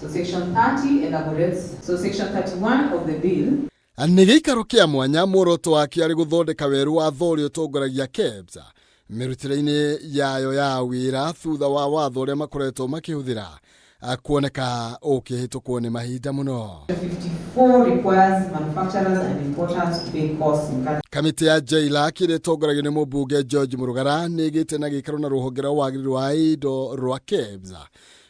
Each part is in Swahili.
So section 30 elaborates. So section 31 of the bill. NIGIKARO kia mwanya muoroto wake ari guthondeka weru watho uria utongoragia KEBS mirutire-ini yayo ya wira thutha wa watho uria makoretwo makihuthira kuoneka ukihitukwo ni mahinda muno. 54 requires manufacturers and importers to pay costs in country. Kamiti ya JLAC ire tongoragio ni MUMBUNGE MURUGARA NIGITE na GIIKARO na RUHONGE rwa WAGIRIRU wa INDO rwa KEBS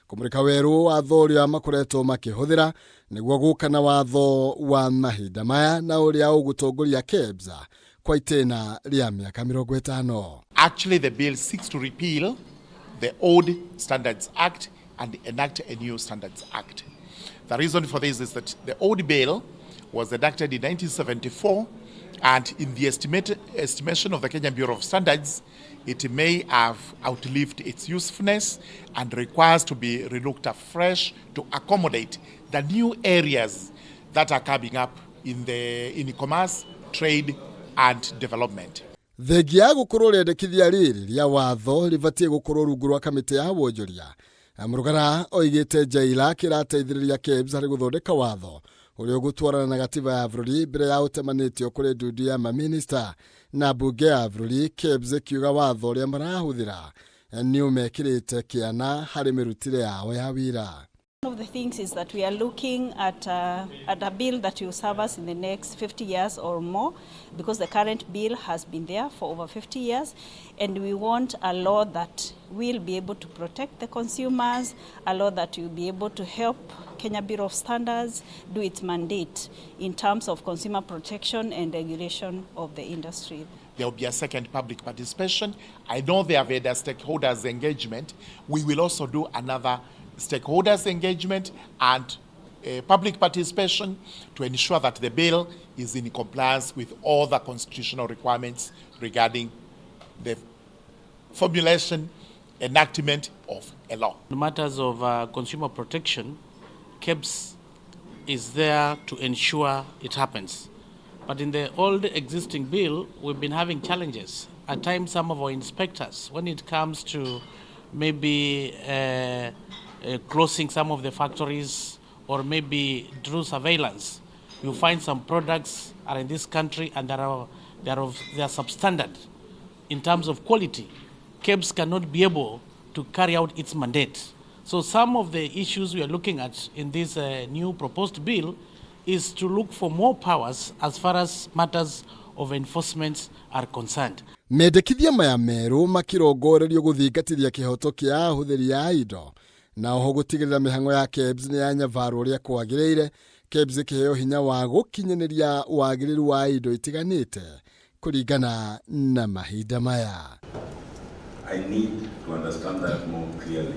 kumurika weru watho uria makoretwo makihuthira niguo gukana watho wa mahinda maya na uria ugutongoria KEBS kwa itena ria miaka 50. Actually, the bill seeks to repeal the old Standards Act and enact a new Standards Act. The reason for this is that the old bill was enacted in 1974, and in the estimation of the Kenyan Bureau of Standards, it may have outlived its usefulness and requires to be relooked afresh to accommodate the new areas that are coming up in e-commerce, trade and development. Thegia gukorwo riendekithia riri ria watho rivatie gukorwo rungu rwa kamiti ya wonjoria. MURUGARA oigite JLAC irateithiriria KEBS hari guthondeka watho uria gutwarana na gatiba ya bururi mbere ya utemanitio kuri ndudu ya maminista na bunge ya bururi. KEBS kiuga watho uria marahuthira ni umekirite kiana hari mirutire yao ya wira. One of the things is that we are looking at a bill that will serve us in the next 50 years or more, because the current bill has been there for over 50 years, and we want a law that will be able to protect the consumers, a law that will be able to help Kenya Bureau of Standards do its mandate in terms of consumer protection and regulation of the industry. There will be a second public participation. I know they have had a stakeholders engagement. We will also do another stakeholders engagement and public participation to ensure that the bill is in compliance with all the constitutional requirements regarding the formulation, enactment of a law. In matters of consumer protection, KEBS is there to ensure it happens. But in the old existing bill, we've been having challenges. At times, some of our inspectors, when it comes to maybe closing some of the factories or maybe through surveillance, you find some products are in this country and they are substandard in terms of quality. KEBS cannot be able to carry out its mandate. So some of the issues we are looking at in this new proposed bill is to look for more powers as far as matters of enforcement are concerned. Mendekithia maya meru makirongorerio guthingatithia kihoto kia ahuthiri ya indo na oho gutigirira mihango ya KEBS ni yanyavaru uria kwagiriire. KEBS kiheo hinya wa gukinyaniria wagiriru wa indo itiganite kuringana na mahinda maya. I need to understand that more clearly.